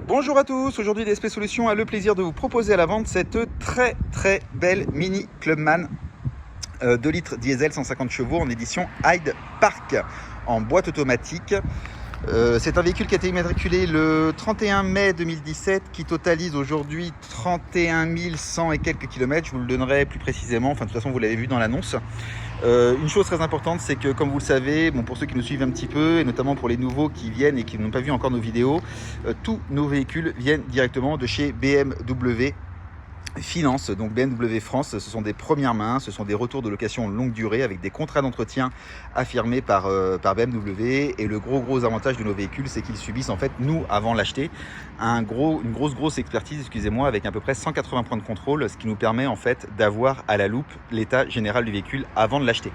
Bonjour à tous, aujourd'hui DSP Solutions a le plaisir de vous proposer à la vente cette très belle Mini Clubman 2 litres diesel 150 chevaux en édition Hyde Park en boîte automatique. C'est un véhicule qui a été immatriculé le 31 mai 2017 qui totalise aujourd'hui 31 100 et quelques kilomètres. Je vous le donnerai plus précisément, enfin de toute façon vous l'avez vu dans l'annonce. Une chose très importante, c'est que comme vous le savez, bon, pour ceux qui nous suivent un petit peu et notamment pour les nouveaux qui viennent et qui n'ont pas vu encore nos vidéos, tous nos véhicules viennent directement de chez BMW Finance, donc BMW France. Ce sont des premières mains, ce sont des retours de location longue durée avec des contrats d'entretien affirmés par BMW. Et le gros avantage de nos véhicules, c'est qu'ils subissent en fait, nous, avant l'acheter, une grosse expertise, excusez-moi, avec à peu près 180 points de contrôle, ce qui nous permet en fait d'avoir à la loupe l'état général du véhicule avant de l'acheter.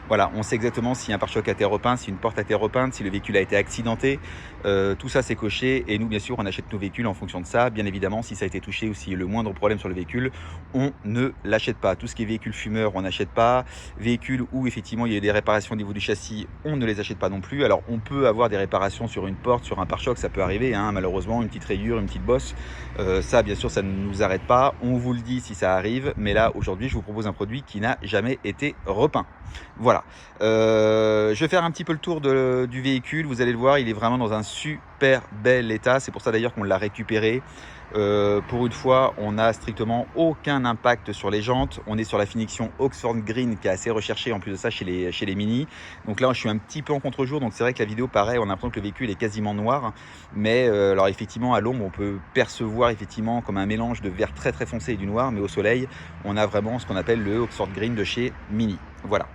Voilà, on sait exactement si un pare-choc a été repeint, si une porte a été repeinte, si le véhicule a été accidenté. Tout ça c'est coché et nous bien sûr on achète nos véhicules en fonction de ça. Bien évidemment, si ça a été touché ou s'il y a le moindre problème sur le véhicule, on ne l'achète pas. Tout ce qui est véhicule fumeur, on n'achète pas. Véhicule où effectivement il y a des réparations au niveau du châssis, on ne les achète pas non plus. Alors on peut avoir des réparations sur une porte, sur un pare-choc, ça peut arriver, hein, malheureusement, une petite rayure, une petite bosse. Ça bien sûr ça ne nous arrête pas. On vous le dit si ça arrive, mais là aujourd'hui je vous propose un produit qui n'a jamais été repeint. Voilà, je vais faire un petit peu le tour du véhicule. Vous allez le voir, il est vraiment dans un super bel état. C'est pour ça d'ailleurs qu'on l'a récupéré. Pour une fois, on n'a strictement aucun impact sur les jantes. On est sur la finition Oxford Green qui est assez recherchée en plus de ça chez les Mini. Donc là, je suis un petit peu en contre-jour. Donc c'est vrai que la vidéo, pareil, on a l'impression que le véhicule est quasiment noir. Mais alors effectivement, à l'ombre, on peut percevoir effectivement comme un mélange de vert très foncé et du noir. Mais au soleil, on a vraiment ce qu'on appelle le Oxford Green de chez Mini. Voilà.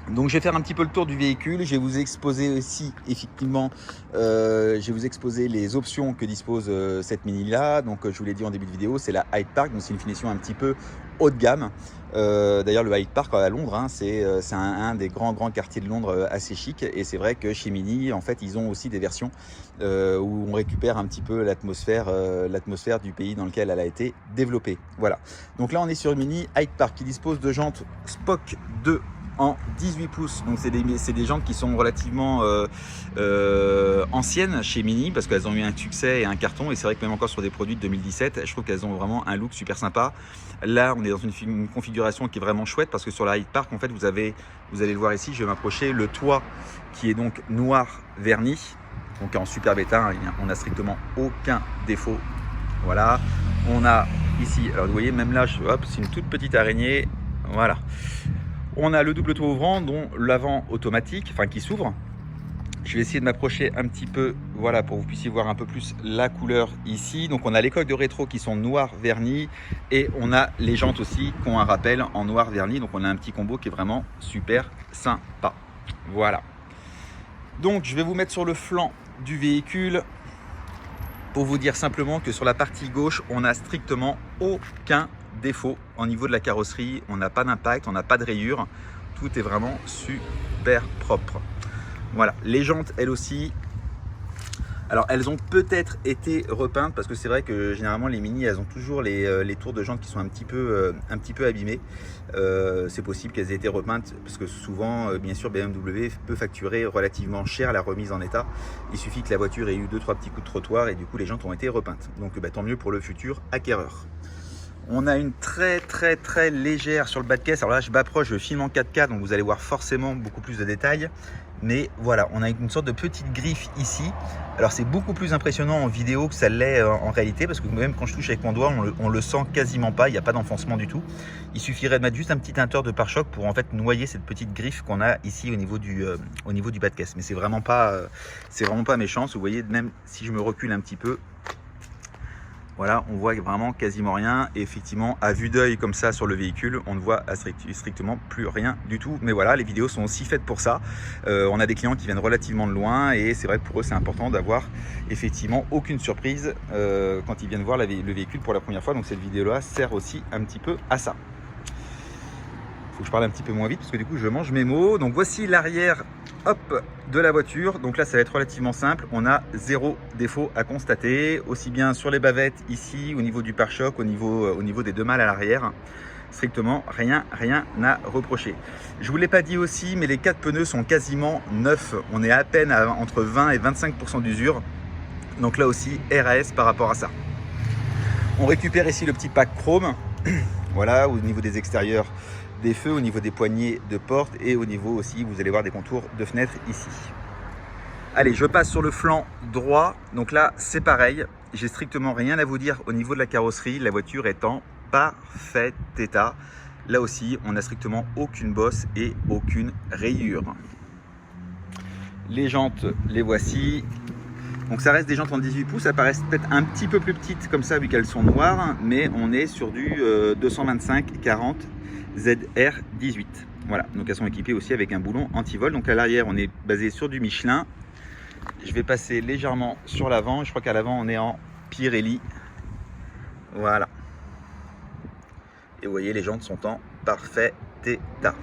Donc je vais faire un petit peu le tour du véhicule, je vais vous exposer aussi effectivement, je vais vous exposer les options que dispose cette Mini là. Donc je vous l'ai dit en début de vidéo, c'est la Hyde Park, donc c'est une finition un petit peu haut de gamme. D'ailleurs le Hyde Park à Londres, hein, c'est un des grands quartiers de Londres assez chic. Et c'est vrai que chez Mini, en fait, ils ont aussi des versions où on récupère un petit peu l'atmosphère du pays dans lequel elle a été développée. Voilà. Donc là on est sur une Mini Hyde Park qui dispose de jantes Spock 2 en 18 pouces, donc c'est des jantes qui sont relativement anciennes chez Mini parce qu'elles ont eu un succès et un carton, et c'est vrai que même encore sur des produits de 2017, je trouve qu'elles ont vraiment un look super sympa. Là on est dans une configuration qui est vraiment chouette parce que sur la Hyde Park en fait vous allez le voir ici, je vais m'approcher, le toit qui est donc noir verni, donc en super état, hein, on n'a strictement aucun défaut. Voilà, on a ici, alors vous voyez même là, hop, c'est une toute petite araignée, voilà. On a le double toit ouvrant, dont l'avant automatique, enfin qui s'ouvre. Je vais essayer de m'approcher un petit peu, voilà, pour que vous puissiez voir un peu plus la couleur ici. Donc on a les coques de rétro qui sont noir verni et on a les jantes aussi qui ont un rappel en noir verni. Donc on a un petit combo qui est vraiment super sympa. Voilà. Donc je vais vous mettre sur le flanc du véhicule pour vous dire simplement que sur la partie gauche, on n'a strictement aucun défaut au niveau de la carrosserie, on n'a pas d'impact, on n'a pas de rayures, tout est vraiment super propre. Voilà, les jantes elles aussi, alors elles ont peut-être été repeintes parce que c'est vrai que généralement les Mini elles ont toujours les tours de jantes qui sont un petit peu abîmées. C'est possible qu'elles aient été repeintes parce que souvent bien sûr BMW peut facturer relativement cher la remise en état. Il suffit que la voiture ait eu 2-3 petits coups de trottoir et du coup les jantes ont été repeintes, donc tant mieux pour le futur acquéreur. On a une très légère sur le bas de caisse. Alors là je m'approche, je filme en 4K donc vous allez voir forcément beaucoup plus de détails. Mais voilà, on a une sorte de petite griffe ici. Alors c'est beaucoup plus impressionnant en vidéo que ça l'est en réalité, parce que même quand je touche avec mon doigt, on le sent quasiment pas, il n'y a pas d'enfoncement du tout. Il suffirait de mettre juste un petit teinteur de pare-choc pour en fait noyer cette petite griffe qu'on a ici au niveau du bas de caisse. Mais c'est vraiment pas méchant. Vous voyez, même si je me recule un petit peu, voilà, on voit vraiment quasiment rien. Et effectivement, à vue d'œil comme ça sur le véhicule, on ne voit strictement plus rien du tout. Mais voilà, les vidéos sont aussi faites pour ça. On a des clients qui viennent relativement de loin et c'est vrai que pour eux, c'est important d'avoir effectivement aucune surprise quand ils viennent voir le véhicule pour la première fois. Donc cette vidéo-là sert aussi un petit peu à ça. Faut que je parle un petit peu moins vite parce que du coup, je mange mes mots. Donc voici l'arrière de la voiture. Donc là ça va être relativement simple, on a zéro défaut à constater, aussi bien sur les bavettes ici, au niveau du pare-choc, au niveau des deux malles à l'arrière, strictement rien à reprocher. Je vous l'ai pas dit aussi, mais les 4 pneus sont quasiment neufs, on est à peine à entre 20 et 25% d'usure. Donc là aussi RAS par rapport à ça. On récupère ici le petit pack chrome. Voilà, au niveau des extérieurs des feux, au niveau des poignées de porte et au niveau aussi, vous allez voir des contours de fenêtres ici. Allez, je passe sur le flanc droit. Donc là, c'est pareil. J'ai strictement rien à vous dire au niveau de la carrosserie. La voiture est en parfait état. Là aussi, on n'a strictement aucune bosse et aucune rayure. Les jantes, les voici. Donc ça reste des jantes en 18 pouces. Ça paraît peut-être un petit peu plus petites comme ça vu qu'elles sont noires. Mais on est sur du 225/40 ZR18. Voilà, donc elles sont équipées aussi avec un boulon anti-vol. Donc à l'arrière, on est basé sur du Michelin. Je vais passer légèrement sur l'avant. Je crois qu'à l'avant, on est en Pirelli. Voilà. Et vous voyez, les jantes sont en parfait état.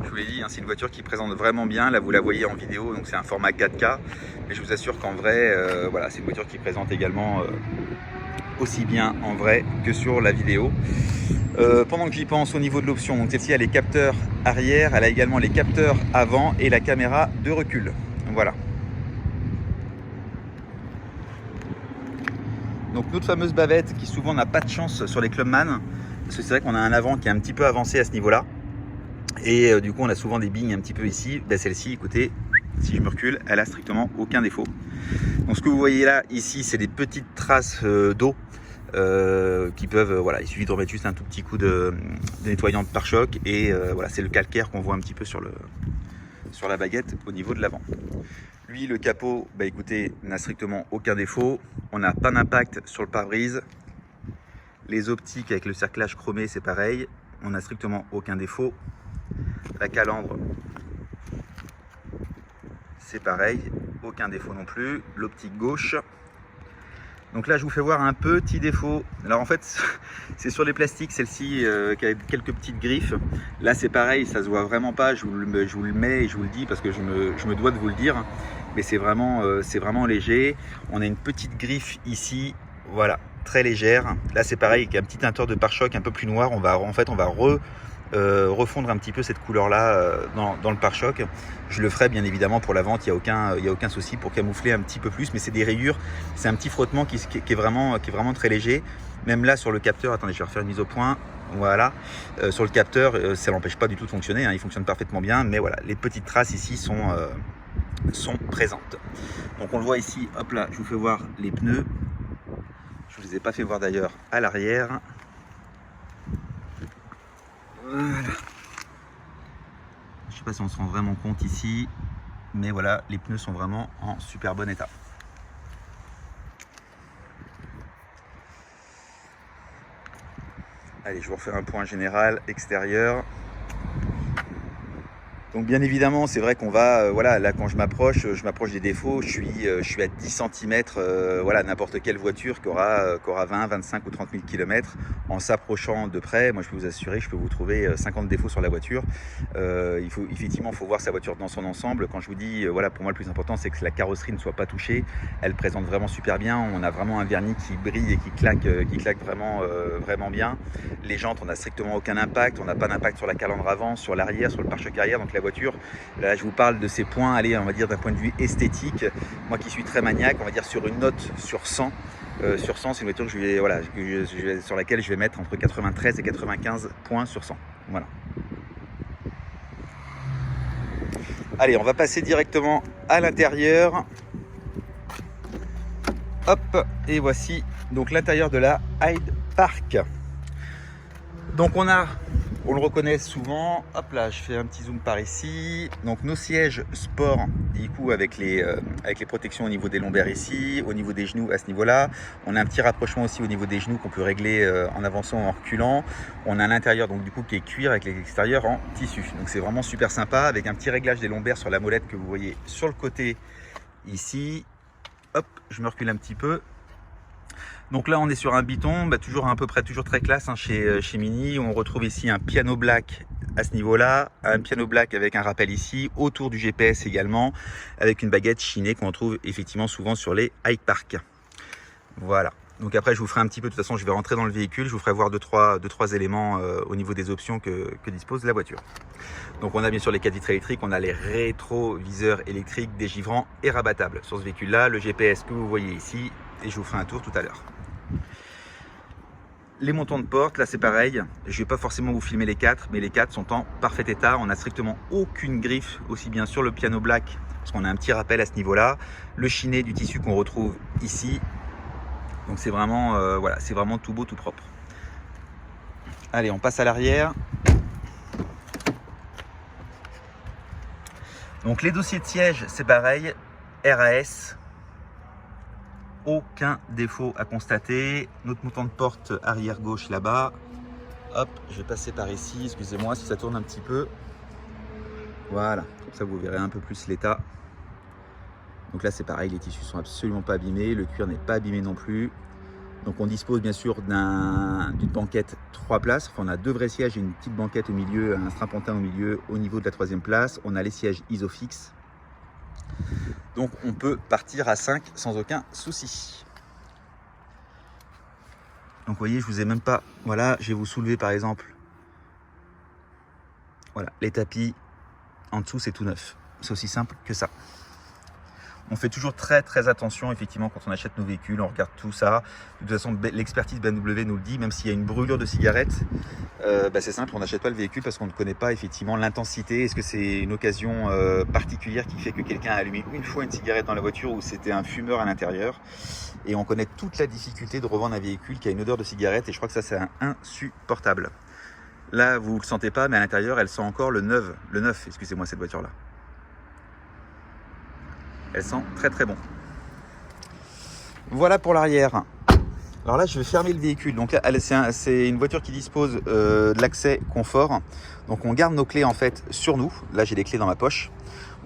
Je vous l'ai dit, hein, c'est une voiture qui présente vraiment bien. Là, vous la voyez en vidéo, donc c'est un format 4K. Mais je vous assure qu'en vrai, voilà, c'est une voiture qui présente également aussi bien en vrai que sur la vidéo. Pendant que j'y pense, au niveau de l'option, donc celle-ci a les capteurs arrière, elle a également les capteurs avant et la caméra de recul. Voilà. Donc notre fameuse bavette qui souvent n'a pas de chance sur les Clubman, parce que c'est vrai qu'on a un avant qui est un petit peu avancé à ce niveau-là. Et du coup on a souvent des bignes un petit peu ici. Ben, celle-ci, écoutez, si je me recule, elle a strictement aucun défaut. Donc ce que vous voyez là, ici, c'est des petites traces d'eau qui peuvent, voilà, il suffit de remettre juste un tout petit coup de nettoyant de pare-choc et voilà, c'est le calcaire qu'on voit un petit peu sur la baguette au niveau de l'avant. Lui, le capot, bah écoutez, n'a strictement aucun défaut. On n'a pas d'impact sur le pare-brise. Les optiques avec le cerclage chromé, c'est pareil. On n'a strictement aucun défaut. La calandre, c'est pareil, aucun défaut non plus. L'optique gauche. Donc là, je vous fais voir un petit défaut. Alors en fait, c'est sur les plastiques, celle-ci qui a quelques petites griffes. Là, c'est pareil, ça se voit vraiment pas. Je vous le mets et je vous le dis parce que je me dois de vous le dire. Mais c'est vraiment léger. On a une petite griffe ici, voilà, très légère. Là, c'est pareil, avec un petit teinteur de pare-choc un peu plus noir. On va refondre un petit peu cette couleur-là dans le pare-choc. Je le ferai bien évidemment pour la vente, il n'y a aucun souci pour camoufler un petit peu plus. Mais c'est des rayures, c'est un petit frottement qui est vraiment très léger. Même là sur le capteur, attendez, je vais refaire une mise au point. Voilà, sur le capteur, ça n'empêche pas du tout de fonctionner, hein, il fonctionne parfaitement bien. Mais voilà, les petites traces ici sont présentes. Donc on le voit ici, hop là, je vous fais voir les pneus. Je ne vous les ai pas fait voir d'ailleurs à l'arrière. Voilà. Je ne sais pas si on se rend vraiment compte ici, mais voilà, les pneus sont vraiment en super bon état. Allez, je vais vous refaire un point général extérieur. Donc bien évidemment, c'est vrai qu'on va, voilà, là quand je m'approche des défauts, je suis à 10 cm, voilà, n'importe quelle voiture qui aura 20, 25 ou 30 000 km, en s'approchant de près, moi je peux vous assurer que je peux vous trouver 50 défauts sur la voiture. Effectivement, il faut voir sa voiture dans son ensemble. Quand je vous dis, voilà, pour moi le plus important, c'est que la carrosserie ne soit pas touchée. Elle présente vraiment super bien, on a vraiment un vernis qui brille et qui claque vraiment, vraiment bien. Les jantes, on n'a strictement aucun impact, on n'a pas d'impact sur la calandre avant, sur l'arrière, sur le pare-choc arrière. Donc la voiture, là je vous parle de ces points, allez, on va dire d'un point de vue esthétique, moi qui suis très maniaque, on va dire sur une note sur 100, sur 100 c'est une voiture sur laquelle je vais mettre entre 93 et 95 points sur 100. Voilà. Allez, on va passer directement à l'intérieur. Hop, et voici donc l'intérieur de la Hyde Park. Donc on le reconnaît souvent, hop là, je fais un petit zoom par ici. Donc nos sièges sport, du coup avec les protections au niveau des lombaires ici, au niveau des genoux à ce niveau-là. On a un petit rapprochement aussi au niveau des genoux qu'on peut régler en avançant ou en reculant. On a l'intérieur donc du coup qui est cuir avec l'extérieur en tissu. Donc c'est vraiment super sympa avec un petit réglage des lombaires sur la molette que vous voyez sur le côté ici. Hop, je me recule un petit peu. Donc là on est sur un biton, toujours à peu près toujours très classe hein, chez Mini. On retrouve ici un piano black à ce niveau-là, un piano black avec un rappel ici, autour du GPS également, avec une baguette chinée qu'on retrouve effectivement souvent sur les Hyde Park. Voilà. Donc après, je vous ferai un petit peu, de toute façon, je vais rentrer dans le véhicule, je vous ferai voir deux, trois éléments au niveau des options que dispose la voiture. Donc on a bien sûr les 4 vitres électriques, on a les rétroviseurs électriques dégivrants et rabattables sur ce véhicule-là, le GPS que vous voyez ici, et je vous ferai un tour tout à l'heure. Les montants de porte, là c'est pareil, je ne vais pas forcément vous filmer les 4, mais les 4 sont en parfait état, on n'a strictement aucune griffe, aussi bien sur le piano black, parce qu'on a un petit rappel à ce niveau-là, le chiné du tissu qu'on retrouve ici. Donc c'est vraiment, voilà, c'est vraiment tout beau, tout propre. Allez, on passe à l'arrière. Donc les dossiers de siège, c'est pareil, RAS. Aucun défaut à constater. Notre montant de porte arrière gauche là-bas. Hop, je vais passer par ici, excusez-moi si ça tourne un petit peu. Voilà, comme ça vous verrez un peu plus l'état. Donc là c'est pareil, les tissus sont absolument pas abîmés, le cuir n'est pas abîmé non plus. Donc on dispose bien sûr d'une banquette 3 places. Enfin, on a 2 vrais sièges et une petite banquette au milieu, un strapontin au milieu au niveau de la 3e place. On a les sièges Isofix. Donc on peut partir à 5 sans aucun souci. Donc vous voyez, je vous ai même pas... Voilà, je vais vous soulever par exemple. Voilà, les tapis. En dessous c'est tout neuf. C'est aussi simple que ça. On fait toujours très attention, effectivement, quand on achète nos véhicules, on regarde tout ça. De toute façon, l'expertise BMW nous le dit, même s'il y a une brûlure de cigarette, c'est simple, on n'achète pas le véhicule parce qu'on ne connaît pas effectivement l'intensité. Est-ce que c'est une occasion particulière qui fait que quelqu'un a allumé une fois une cigarette dans la voiture ou c'était un fumeur à l'intérieur? Et on connaît toute la difficulté de revendre un véhicule qui a une odeur de cigarette et je crois que ça, c'est insupportable. Là, vous ne le sentez pas, mais à l'intérieur, elle sent encore le neuf, excusez-moi, cette voiture-là. Elle sent très bon. Voilà pour l'arrière. Alors là, je vais fermer le véhicule. Donc là, c'est une voiture qui dispose de l'accès confort. Donc on garde nos clés en fait sur nous. Là, j'ai les clés dans ma poche.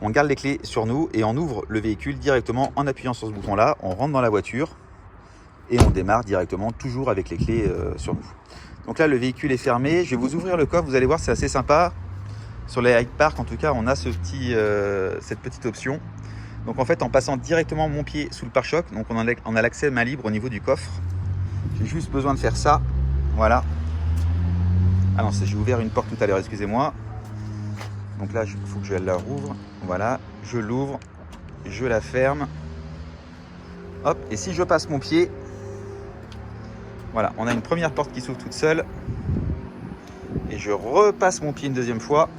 On garde les clés sur nous et on ouvre le véhicule directement en appuyant sur ce bouton-là. On rentre dans la voiture et on démarre directement, toujours avec les clés sur nous. Donc là, le véhicule est fermé. Je vais vous ouvrir le coffre. Vous allez voir, c'est assez sympa. Sur les Hyde Park, en tout cas, on a cette petite option. Donc en fait, en passant directement mon pied sous le pare-choc, donc on a l'accès main libre au niveau du coffre. J'ai juste besoin de faire ça, voilà. Ah non, j'ai ouvert une porte tout à l'heure, excusez-moi. Donc là, il faut que je la rouvre. Voilà, je l'ouvre, je la ferme. Hop, et si je passe mon pied, voilà, on a une première porte qui s'ouvre toute seule. Et je repasse mon pied une deuxième fois.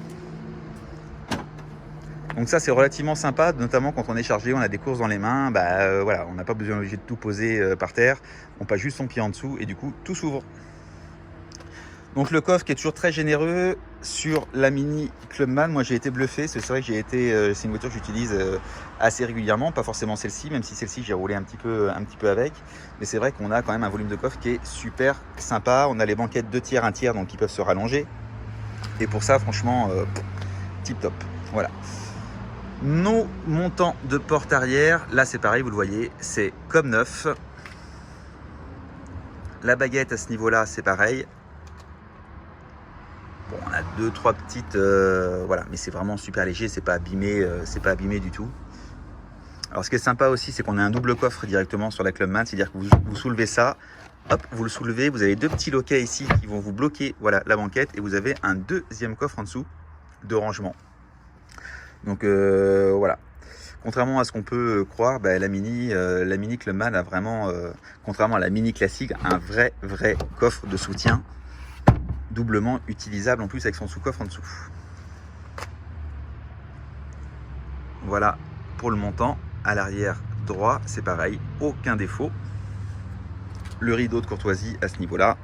Donc ça c'est relativement sympa, notamment quand on est chargé, on a des courses dans les mains, voilà, on n'a pas besoin de tout poser par terre, on passe juste son pied en dessous et du coup tout s'ouvre. Donc le coffre qui est toujours très généreux sur la Mini Clubman, moi j'ai été bluffé, c'est vrai que c'est une voiture que j'utilise assez régulièrement, pas forcément celle-ci, même si celle-ci j'ai roulé un petit peu avec, mais c'est vrai qu'on a quand même un volume de coffre qui est super sympa, on a les banquettes 2 tiers, 1 tiers, donc qui peuvent se rallonger, et pour ça franchement, tip top, voilà. Nos montants de porte arrière, là c'est pareil, vous le voyez, c'est comme neuf. La baguette à ce niveau-là, c'est pareil. Bon, on a 2-3 petites, voilà, mais c'est vraiment super léger, c'est pas abîmé du tout. Alors ce qui est sympa aussi, c'est qu'on a un double coffre directement sur la Clubman, c'est-à-dire que vous soulevez ça, hop, vous le soulevez, vous avez 2 petits loquets ici qui vont vous bloquer, voilà, la banquette, et vous avez un deuxième coffre en dessous de rangement. Donc voilà, contrairement à ce qu'on peut croire, la Mini Clubman a vraiment, contrairement à la Mini classique, un vrai coffre de soutien, doublement utilisable en plus avec son sous-coffre en dessous. Voilà pour le montant. À l'arrière droit, c'est pareil, aucun défaut. Le rideau de courtoisie à ce niveau-là.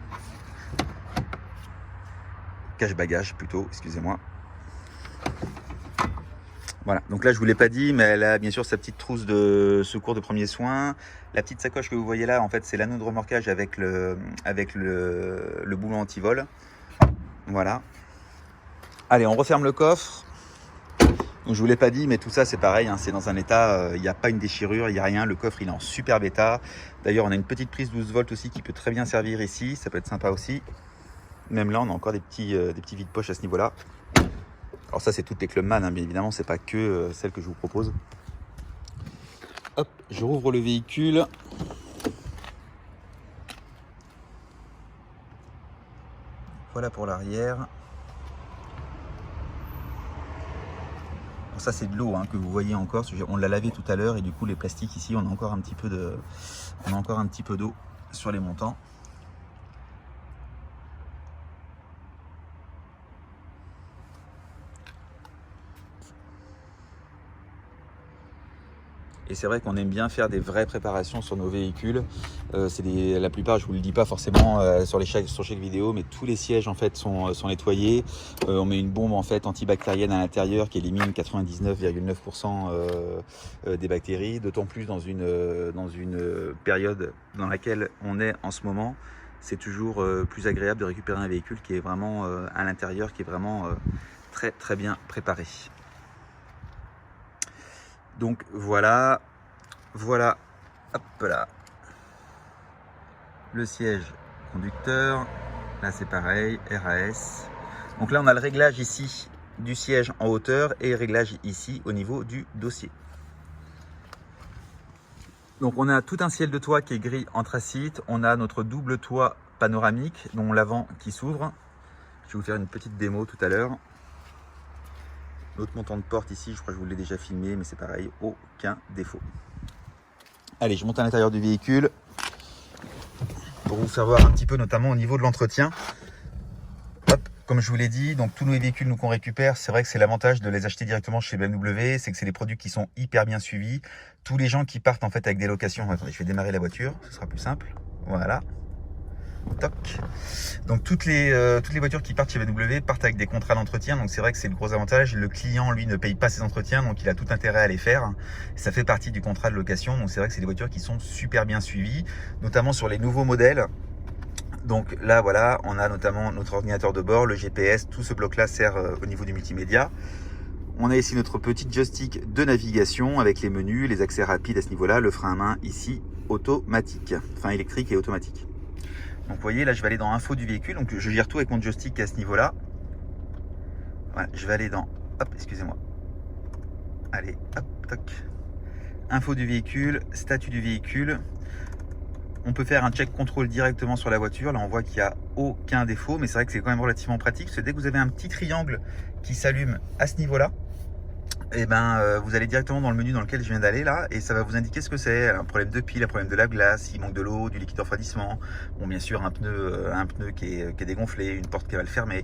Cache-bagage plutôt, excusez-moi. Voilà, donc là je vous l'ai pas dit, mais elle a bien sûr sa petite trousse de secours de premiers soins. La petite sacoche que vous voyez là, en fait, c'est l'anneau de remorquage avec le boulon anti-vol. Voilà. Allez, on referme le coffre. Donc je vous l'ai pas dit, mais tout ça c'est pareil, hein, c'est dans un état, il n'y a pas une déchirure, il n'y a rien. Le coffre il est en superbe état. D'ailleurs, on a une petite prise 12 volts aussi qui peut très bien servir ici, ça peut être sympa aussi. Même là, on a encore des petits vides-poches à ce niveau-là. Alors ça c'est toutes les Clubman, hein, bien évidemment, c'est pas que celle que je vous propose. Hop, je rouvre le véhicule. Voilà pour l'arrière. Ça c'est de l'eau hein, que vous voyez encore, on l'a lavé tout à l'heure et du coup les plastiques ici on a encore un petit peu d'eau sur les montants. Et c'est vrai qu'on aime bien faire des vraies préparations sur nos véhicules. La plupart, je vous le dis pas forcément sur chaque vidéo, mais tous les sièges en fait sont nettoyés. On met une bombe en fait antibactérienne à l'intérieur qui élimine 99,9% des bactéries. D'autant plus dans une période dans laquelle on est en ce moment, c'est toujours plus agréable de récupérer un véhicule qui est vraiment à l'intérieur, qui est vraiment très très bien préparé. Donc voilà, hop là, le siège conducteur, là c'est pareil, RAS. Donc là on a le réglage ici du siège en hauteur et le réglage ici au niveau du dossier. Donc on a tout un ciel de toit qui est gris anthracite, on a notre double toit panoramique dont l'avant qui s'ouvre. Je vais vous faire une petite démo tout à l'heure. L'autre montant de porte ici, je crois que je vous l'ai déjà filmé, mais c'est pareil, aucun défaut. Allez, je monte à l'intérieur du véhicule pour vous faire voir un petit peu, notamment au niveau de l'entretien. Comme je vous l'ai dit, donc tous nos véhicules qu'on récupère, c'est vrai que c'est l'avantage de les acheter directement chez BMW, c'est que c'est des produits qui sont hyper bien suivis. Tous les gens qui partent en fait avec des locations, attendez, je vais démarrer la voiture, ce sera plus simple. Voilà. Toc. Donc toutes les voitures qui partent chez BMW partent avec des contrats d'entretien, donc c'est vrai que c'est le gros avantage. Le client lui ne paye pas ses entretiens, donc il a tout intérêt à les faire. Ça fait partie du contrat de location, donc c'est vrai que c'est des voitures qui sont super bien suivies, notamment sur les nouveaux modèles. Donc là voilà, on a notamment notre ordinateur de bord, le GPS, tout ce bloc là sert au niveau du multimédia. On a ici notre petit joystick de navigation avec les menus, les accès rapides à ce niveau là, le frein à main ici automatique, enfin électrique et automatique. Donc vous voyez là je vais aller dans info du véhicule, donc je gère tout avec mon joystick à ce niveau là. Voilà, je vais aller dans, hop, excusez-moi. Allez, hop, toc. Info du véhicule, statut du véhicule. On peut faire un check contrôle directement sur la voiture. Là on voit qu'il n'y a aucun défaut, mais c'est vrai que c'est quand même relativement pratique, parce que dès que vous avez un petit triangle qui s'allume à ce niveau là, et vous allez directement dans le menu dans lequel je viens d'aller là, et ça va vous indiquer ce que c'est. Un problème de pile, un problème de lave-glace, il manque de l'eau, du liquide de refroidissement, bon bien sûr un pneu qui est dégonflé, une porte qui est mal fermée,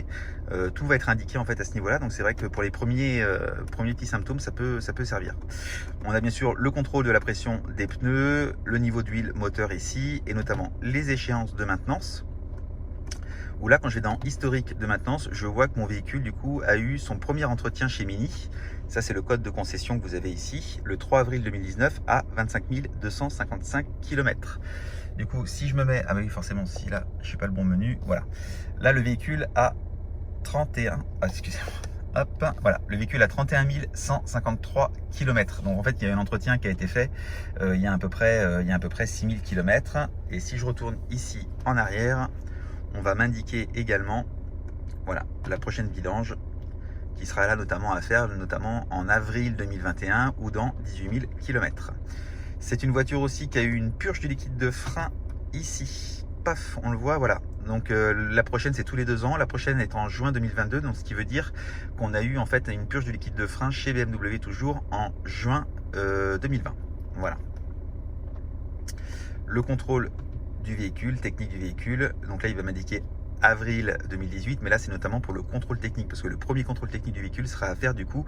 tout va être indiqué en fait à ce niveau là. Donc c'est vrai que pour les premiers petits symptômes ça peut servir. On a bien sûr le contrôle de la pression des pneus, le niveau d'huile moteur ici, et notamment les échéances de maintenance. Où là quand je vais dans historique de maintenance, je vois que mon véhicule du coup a eu son premier entretien chez Mini. Ça c'est le code de concession que vous avez ici, le 3 avril 2019 à 25 255 km. Du coup si je me mets, ah oui forcément si là je suis pas le bon menu, voilà. Là le véhicule a 31, excusez-moi, hop, voilà, le véhicule a 31 153 km. Donc en fait il y a un entretien qui a été fait il y a à peu près 6000 km. Et si je retourne ici en arrière, on va m'indiquer également, voilà, la prochaine vidange qui sera là notamment à faire, notamment en avril 2021 ou dans 18 000 km. C'est une voiture aussi qui a eu une purge du liquide de frein ici. Paf, on le voit, voilà. Donc la prochaine c'est tous les 2 ans, la prochaine est en juin 2022, donc ce qui veut dire qu'on a eu en fait une purge du liquide de frein chez BMW toujours en juin 2020. Voilà. Le contrôle du véhicule, technique du véhicule, donc là il va m'indiquer avril 2018, mais là c'est notamment pour le contrôle technique, parce que le premier contrôle technique du véhicule sera à faire du coup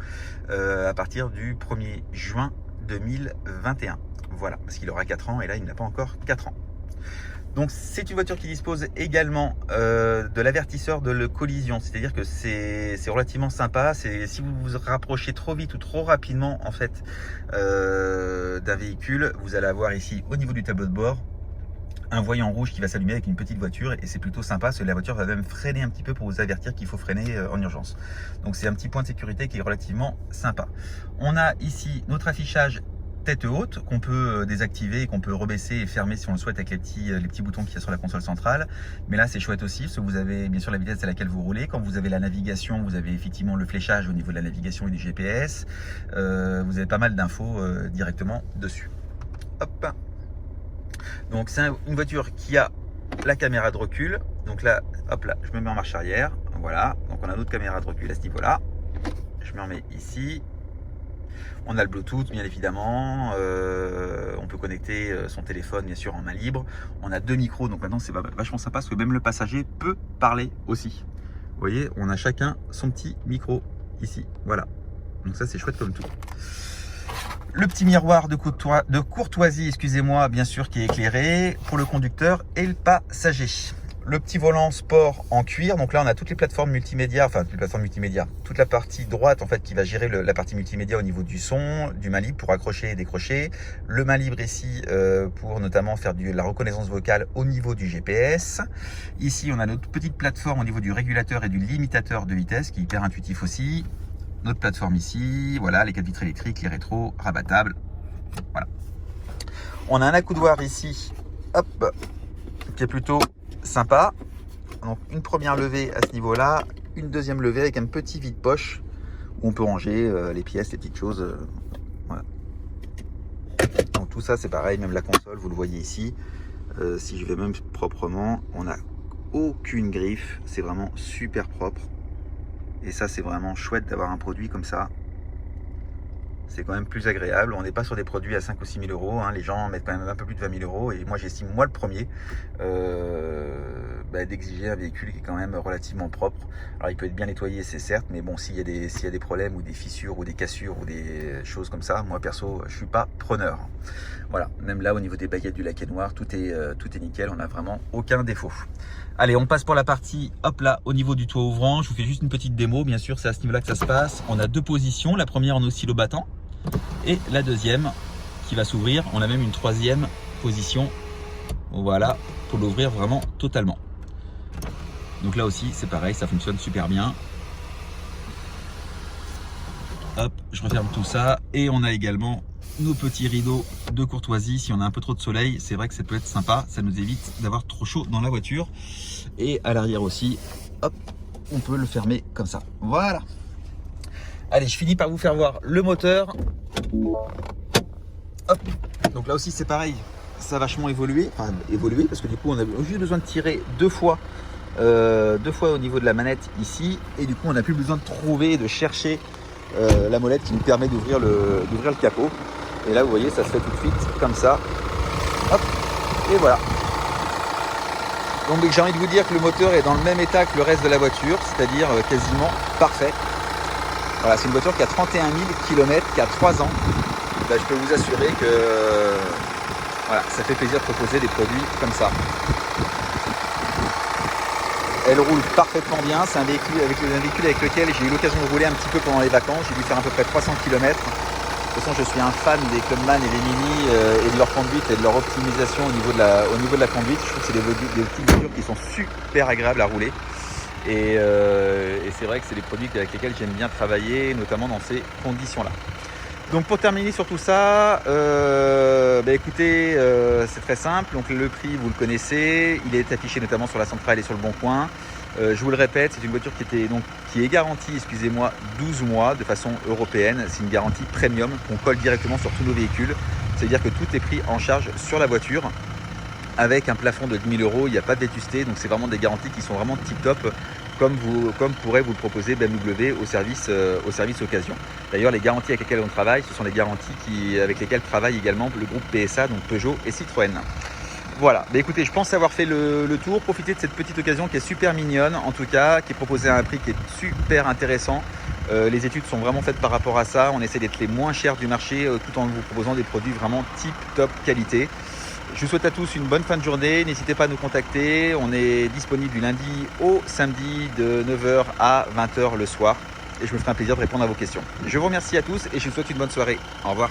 à partir du 1er juin 2021. Voilà, parce qu'il aura 4 ans et là il n'a pas encore 4 ans. Donc c'est une voiture qui dispose également de l'avertisseur de collision, c'est-à-dire que c'est relativement sympa. Si vous vous rapprochez trop vite ou trop rapidement en fait d'un véhicule, vous allez avoir ici au niveau du tableau de bord un voyant rouge qui va s'allumer avec une petite voiture, et c'est plutôt sympa parce que la voiture va même freiner un petit peu pour vous avertir qu'il faut freiner en urgence. Donc c'est un petit point de sécurité qui est relativement sympa. On a ici notre affichage tête haute qu'on peut désactiver et qu'on peut rebaisser et fermer si on le souhaite avec les petits boutons qu'il y a sur la console centrale. Mais là c'est chouette aussi parce que vous avez bien sûr la vitesse à laquelle vous roulez. Quand vous avez la navigation, vous avez effectivement le fléchage au niveau de la navigation et du GPS. Vous avez pas mal d'infos directement dessus. Hop. Donc c'est une voiture qui a la caméra de recul. Donc là, hop là, je me mets en marche arrière. Voilà, donc on a notre caméra de recul à ce niveau-là. Je me remets ici. On a le Bluetooth, bien évidemment. On peut connecter son téléphone, bien sûr, en main libre. On a 2 micros, donc maintenant c'est vachement sympa parce que même le passager peut parler aussi. Vous voyez, on a chacun son petit micro ici. Voilà. Donc ça, c'est chouette comme tout. Le petit miroir de courtoisie, excusez-moi, bien sûr, qui est éclairé pour le conducteur et le passager. Le petit volant sport en cuir. Donc là, on a toutes les plateformes multimédia, enfin toutes les plateformes multimédia, toute la partie droite en fait qui va gérer la partie multimédia au niveau du son, du main libre pour accrocher et décrocher. Le main libre ici pour notamment faire de la reconnaissance vocale au niveau du GPS. Ici, on a notre petite plateforme au niveau du régulateur et du limitateur de vitesse qui est hyper intuitif aussi. Notre plateforme ici, voilà, les 4 vitres électriques, les rétros, rabattables. Voilà. On a un accoudoir ici, hop, qui est plutôt sympa. Donc une première levée à ce niveau-là, une deuxième levée avec un petit vide-poche où on peut ranger les pièces, les petites choses. Voilà. Donc tout ça c'est pareil, même la console, vous le voyez ici. Si je vais même proprement, on n'a aucune griffe, c'est vraiment super propre. Et ça c'est vraiment chouette d'avoir un produit comme ça. C'est quand même plus agréable. On n'est pas sur des produits à 5 ou 6 000 euros. Hein. Les gens mettent quand même un peu plus de 20 000 euros. Et moi, j'estime, moi le premier, d'exiger un véhicule qui est quand même relativement propre. Alors, il peut être bien nettoyé, c'est certes. Mais bon, s'il y a des problèmes ou des fissures ou des cassures ou des choses comme ça, moi, perso, je suis pas preneur. Voilà. Même là, au niveau des baguettes du laquais noir, tout est nickel. On n'a vraiment aucun défaut. Allez, on passe pour la partie, hop là, au niveau du toit ouvrant. Je vous fais juste une petite démo. Bien sûr, c'est à ce niveau-là que ça se passe. On a 2 positions. La première en oscillobattant. Et la deuxième qui va s'ouvrir, on a même une 3e position, voilà, pour l'ouvrir vraiment totalement. Donc là aussi c'est pareil, ça fonctionne super bien. Hop, je referme tout ça et on a également nos petits rideaux de courtoisie. Si on a un peu trop de soleil, c'est vrai que ça peut être sympa, ça nous évite d'avoir trop chaud dans la voiture. Et à l'arrière aussi, hop, on peut le fermer comme ça, voilà. Allez, je finis par vous faire voir le moteur. Hop. Donc là aussi c'est pareil, ça a vachement évolué, enfin évolué parce que du coup on a juste besoin de tirer 2 fois au niveau de la manette ici, et du coup on n'a plus besoin de trouver, de chercher la molette qui nous permet d'ouvrir le capot. Et là vous voyez, ça se fait tout de suite comme ça. Hop, et voilà. Donc j'ai envie de vous dire que le moteur est dans le même état que le reste de la voiture, c'est-à-dire quasiment parfait. Voilà, c'est une voiture qui a 31 000 km, qui a 3 ans. Là, je peux vous assurer que voilà, ça fait plaisir de proposer des produits comme ça. Elle roule parfaitement bien. C'est un véhicule avec lequel j'ai eu l'occasion de rouler un petit peu pendant les vacances. J'ai dû faire à peu près 300 km. De toute façon, je suis un fan des Clubman et des Mini et de leur conduite et de leur optimisation au niveau de la conduite. Je trouve que c'est des petites voitures qui sont super agréables à rouler. Et c'est vrai que c'est des produits avec lesquels j'aime bien travailler, notamment dans ces conditions-là. Donc pour terminer sur tout ça, écoutez, c'est très simple. Donc le prix, vous le connaissez, il est affiché notamment sur la centrale et sur le Bon Coin. Je vous le répète, c'est une voiture qui est garantie, excusez-moi, 12 mois de façon européenne. C'est une garantie premium qu'on colle directement sur tous nos véhicules. C'est-à-dire que tout est pris en charge sur la voiture, avec un plafond de 10 000 euros, il n'y a pas de vétusté, donc c'est vraiment des garanties qui sont vraiment tip top, comme pourrait vous le proposer BMW au service occasion. D'ailleurs, les garanties avec lesquelles on travaille, ce sont les garanties avec lesquelles travaille également le groupe PSA, donc Peugeot et Citroën. Voilà, écoutez, je pense avoir fait le tour. Profitez de cette petite occasion qui est super mignonne, en tout cas, qui est proposée à un prix qui est super intéressant. Les études sont vraiment faites par rapport à ça. On essaie d'être les moins chers du marché tout en vous proposant des produits vraiment tip top qualité. Je vous souhaite à tous une bonne fin de journée. N'hésitez pas à nous contacter. On est disponible du lundi au samedi de 9 h à 20 h le soir. Et je me ferai un plaisir de répondre à vos questions. Je vous remercie à tous et je vous souhaite une bonne soirée. Au revoir.